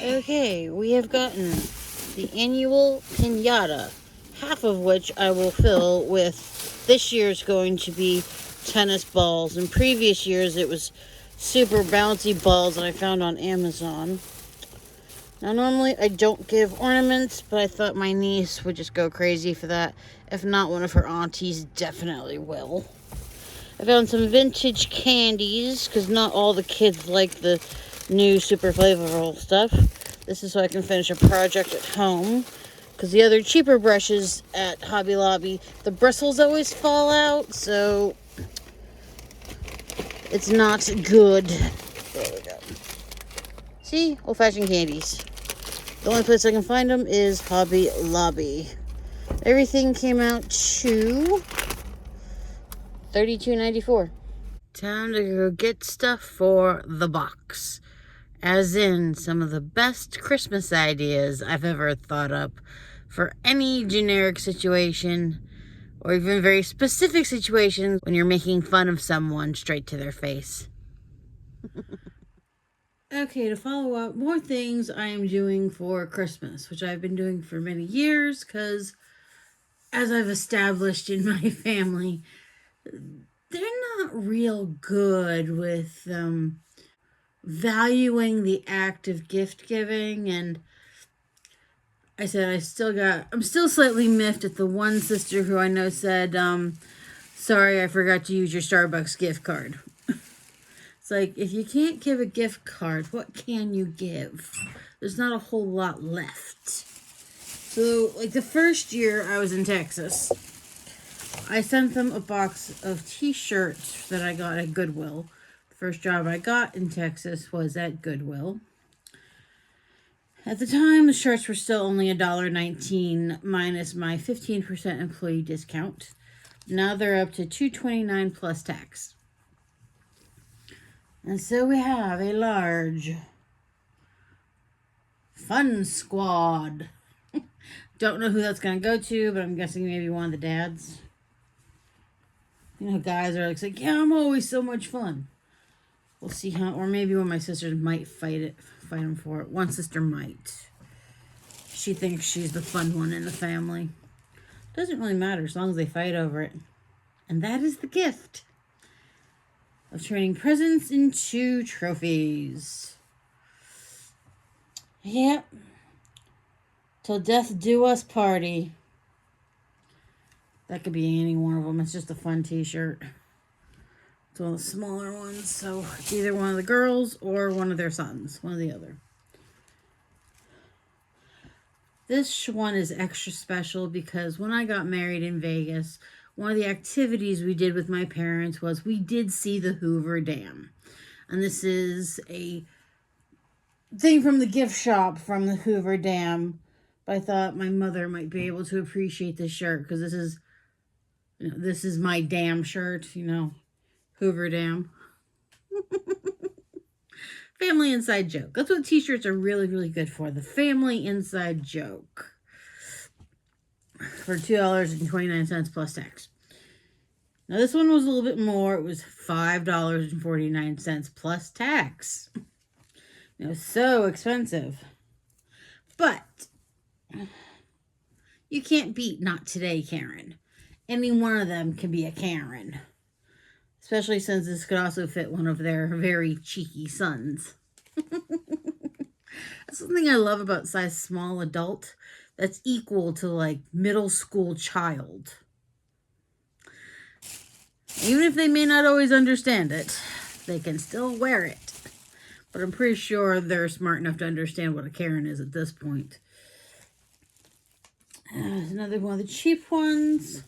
Okay, we have gotten the annual piñata, half of which I will fill with this year's going to be tennis balls. In previous years, it was super bouncy balls that I found on Amazon. Now, normally I don't give ornaments, but I thought my niece would just go crazy for that. If not, one of her aunties definitely will. I found some vintage candies, because not all the kids like the new super flavorful stuff. This is so I can finish a project at home, because the other cheaper brushes at Hobby Lobby, the bristles always fall out, so it's not good. There we go. See? Old-fashioned candies. The only place I can find them is Hobby Lobby. Everything came out to $32.94. Time to go get stuff for the box. As in some of the best Christmas ideas I've ever thought up for any generic situation or even very specific situations when you're making fun of someone straight to their face. Okay, to follow up, more things I am doing for Christmas, which I've been doing for many years because, as I've established in my family, they're not real good with valuing the act of gift giving. And I said I'm still slightly miffed at the one sister who I know said, sorry, I forgot to use your Starbucks gift card. It's like, if you can't give a gift card, what can you give? There's not a whole lot left. So, like, the first year I was in Texas, I sent them a box of t-shirts that I got at Goodwill. The first job I got in Texas was at Goodwill. At the time, the shirts were still only $1.19 minus my 15% employee discount. Now they're up to $2.29 plus tax. And so we have a large Fun Squad. Don't know who that's going to go to, but I'm guessing maybe one of the dads. You know, guys are like, yeah, I'm always so much fun. We'll see how, or maybe one of my sisters might fight them for it. One sister might. She thinks she's the fun one in the family. Doesn't really matter as long as they fight over it. And that is the gift of turning presents into trophies. Yep. Till death do us party. That could be any one of them. It's just a fun t-shirt. It's one of the smaller ones, so it's either one of the girls or one of their sons. One or the other. This one is extra special because when I got married in Vegas, one of the activities we did with my parents was we did see the Hoover Dam. And this is a thing from the gift shop from the Hoover Dam. But I thought my mother might be able to appreciate this shirt because this is my dam shirt, Hoover Dam. Family inside joke. That's what t-shirts are really, really good for. The family inside joke. For $2.29 plus tax. Now this one was a little bit more. It was $5.49 plus tax. It was so expensive. But you can't beat Not Today Karen. Any one of them can be a Karen. Especially since this could also fit one of their very cheeky sons. That's something I love about size small adult. That's equal to like middle school child. Even if they may not always understand it, they can still wear it. But I'm pretty sure they're smart enough to understand what a Karen is at this point. Another one of the cheap ones.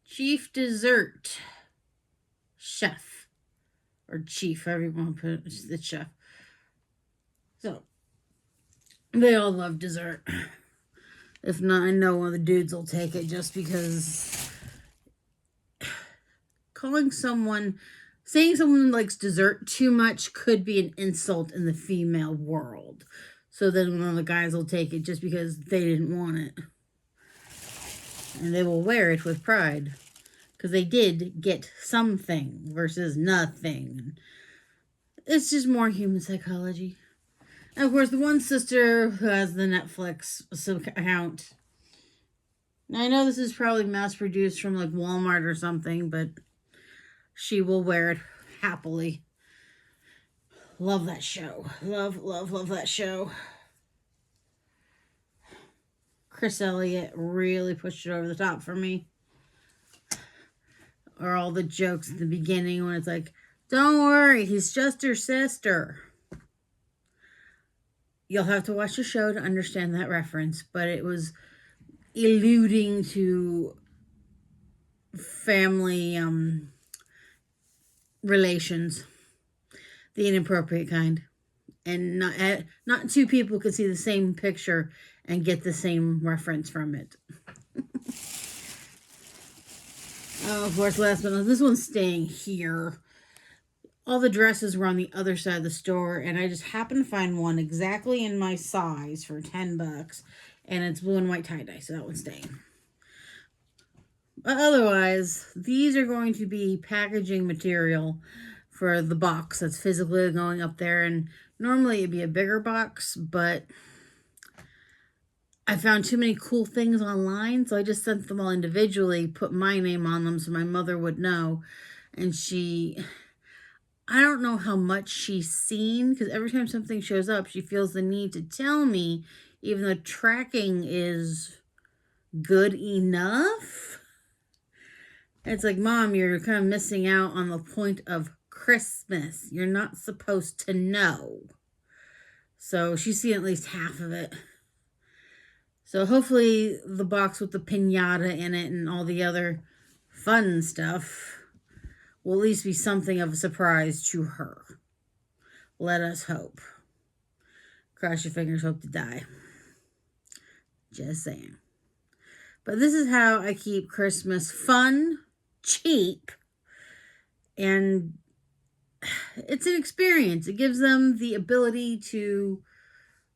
Chief Dessert Chef. Or Chief, however you want to put it. It's the chef. So, they all love dessert. If not, I know one of the dudes will take it just because saying someone likes dessert too much could be an insult in the female world. So then one of the guys will take it just because they didn't want it. And they will wear it with pride. Because they did get something versus nothing. It's just more human psychology. And of course, the one sister who has the Netflix account. Now, I know this is probably mass produced from like Walmart or something, but she will wear it happily. Love that show. Love, love, love that show. Chris Elliott really pushed it over the top for me. Or all the jokes at the beginning when it's like, don't worry, he's just her sister. You'll have to watch the show to understand that reference, but it was alluding to family relations, the inappropriate kind, and not two people could see the same picture and get the same reference from it. Oh, of course, last but not least, this one's staying here. All the dresses were on the other side of the store, and I just happened to find one exactly in my size for $10, and it's blue and white tie-dye, so that one's staying. But otherwise, these are going to be packaging material for the box that's physically going up there, and normally it'd be a bigger box, but I found too many cool things online, so I just sent them all individually, put my name on them so my mother would know, and I don't know how much she's seen, because every time something shows up, she feels the need to tell me, even though tracking is good enough. It's like, Mom, you're kind of missing out on the point of Christmas. You're not supposed to know. So she's seen at least half of it. So hopefully the box with the piñata in it and all the other fun stuff will at least be something of a surprise to her. Let us hope. Cross your fingers, hope to die. Just saying. But this is how I keep Christmas fun, cheap, and it's an experience. It gives them the ability to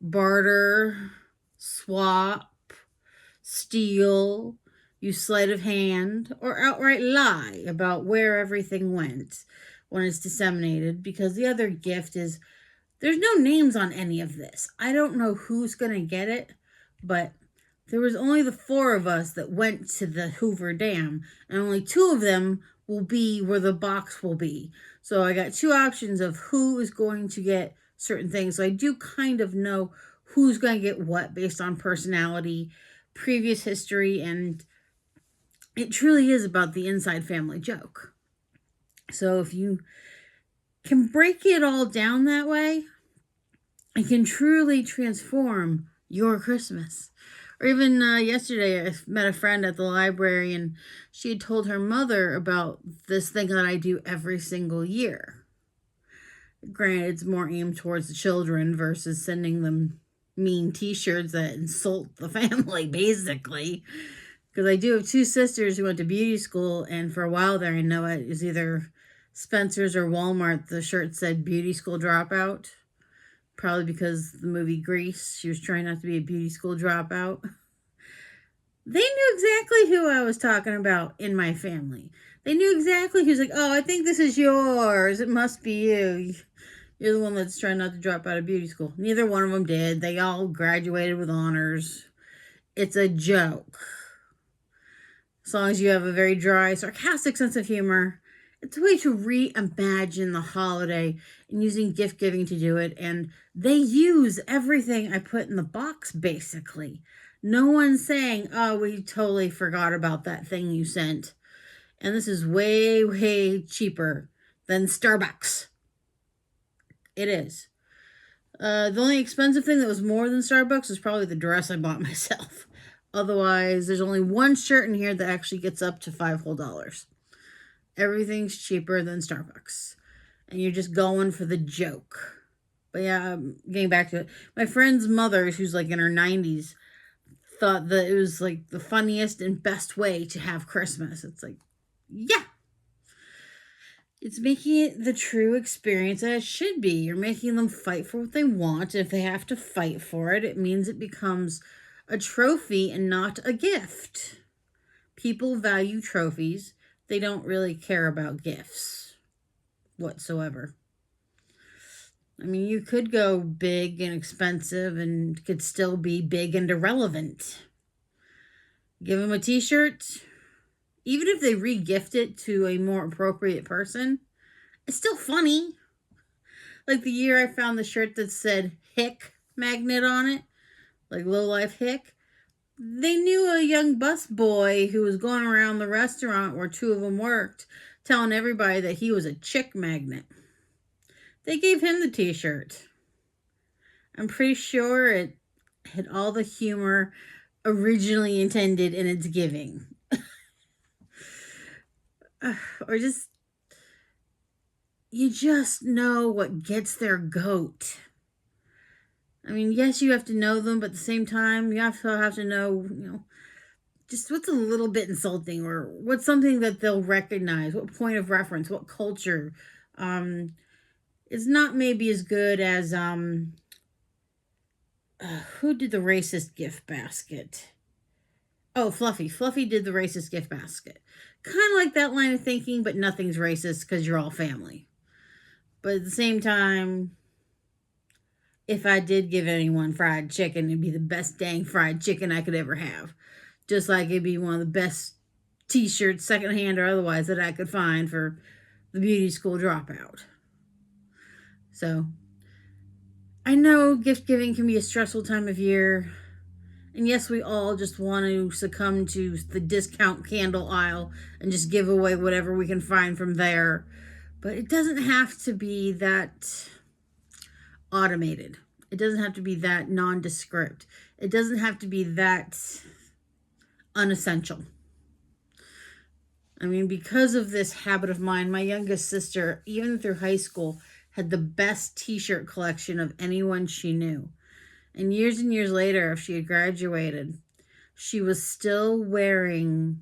barter, swap, steal, use sleight of hand, or outright lie about where everything went when it's disseminated, because the other gift is there's no names on any of this. I don't know who's going to get it, but there was only the 4 of us that went to the Hoover Dam, and only 2 of them will be where the box will be. So I got 2 options of who is going to get certain things. So I do kind of know who's going to get what based on personality, previous history, and it truly is about the inside family joke. So if you can break it all down that way, it can truly transform your Christmas. Or even yesterday, I met a friend at the library, and she had told her mother about this thing that I do every single year. Granted, it's more aimed towards the children versus sending them mean t-shirts that insult the family, basically. Because I do have 2 sisters who went to beauty school, and for a while there, I know it was either Spencer's or Walmart. The shirt said beauty school dropout. Probably because the movie Grease, she was trying not to be a beauty school dropout. They knew exactly who I was talking about in my family. They knew exactly who's like, oh, I think this is yours. It must be you. You're the one that's trying not to drop out of beauty school. Neither one of them did. They all graduated with honors. It's a joke. As long as you have a very dry, sarcastic sense of humor, it's a way to reimagine the holiday and using gift giving to do it. And they use everything I put in the box, basically. No one's saying, oh, we totally forgot about that thing you sent. And this is way, way cheaper than Starbucks. It is. The only expensive thing that was more than Starbucks was probably the dress I bought myself. Otherwise, there's only one shirt in here that actually gets up to $5 whole. Everything's cheaper than Starbucks. And you're just going for the joke. But yeah, getting back to it, my friend's mother, who's like in her 90s, thought that it was like the funniest and best way to have Christmas. It's like, yeah, it's making it the true experience that it should be. You're making them fight for what they want. If they have to fight for it, it means it becomes a trophy and not a gift. People value trophies, they don't really care about gifts whatsoever. I mean, you could go big and expensive and could still be big and irrelevant. Give them a t shirt, even if they re-gift it to a more appropriate person, it's still funny. Like the year I found the shirt that said Hick magnet on it, like low life Hick. They knew a young busboy who was going around the restaurant where two of them worked, telling everybody that he was a chick magnet. They gave him the t-shirt. I'm pretty sure it had all the humor originally intended in its giving. Or just, you just know what gets their goat. I mean, yes, you have to know them, but at the same time, you also have to know, just what's a little bit insulting, or what's something that they'll recognize, what point of reference, what culture. It's not maybe as good as, who did the racist gift basket? Oh, Fluffy. Fluffy did the racist gift basket. Kind of like that line of thinking, but nothing's racist because you're all family. But at the same time, if I did give anyone fried chicken, it'd be the best dang fried chicken I could ever have. Just like it'd be one of the best t-shirts, secondhand or otherwise, that I could find for the beauty school dropout. So, I know gift giving can be a stressful time of year. And yes, we all just want to succumb to the discount candle aisle and just give away whatever we can find from there. But it doesn't have to be that automated. It doesn't have to be that nondescript. It doesn't have to be that unessential. I mean, because of this habit of mine, my youngest sister, even through high school, had the best t-shirt collection of anyone she knew. And years later, if she had graduated, she was still wearing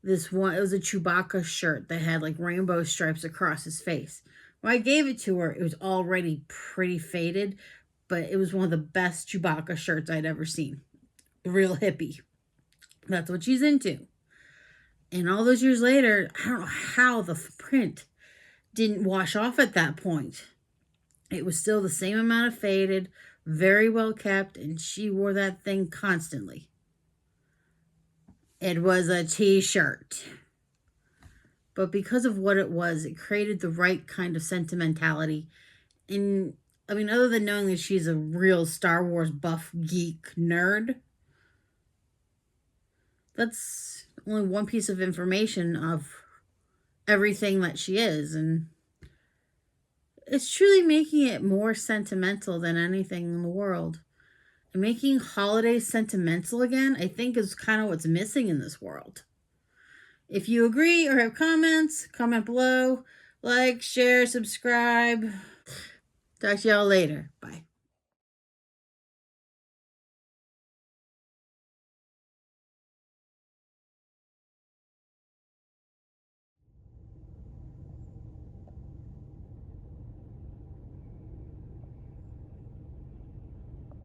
this one. It was a Chewbacca shirt that had like rainbow stripes across his face. When I gave it to her, it was already pretty faded, but it was one of the best Chewbacca shirts I'd ever seen. Real hippie. That's what she's into. And all those years later, I don't know how the print didn't wash off at that point. It was still the same amount of faded, very well kept, and she wore that thing constantly. It was a t-shirt. But because of what it was, it created the right kind of sentimentality. And, I mean, other than knowing that she's a real Star Wars buff geek nerd, that's only one piece of information of everything that she is. And it's truly making it more sentimental than anything in the world. And making holidays sentimental again, I think, is kind of what's missing in this world. If you agree or have comments, comment below. Like, share, subscribe. Talk to y'all later.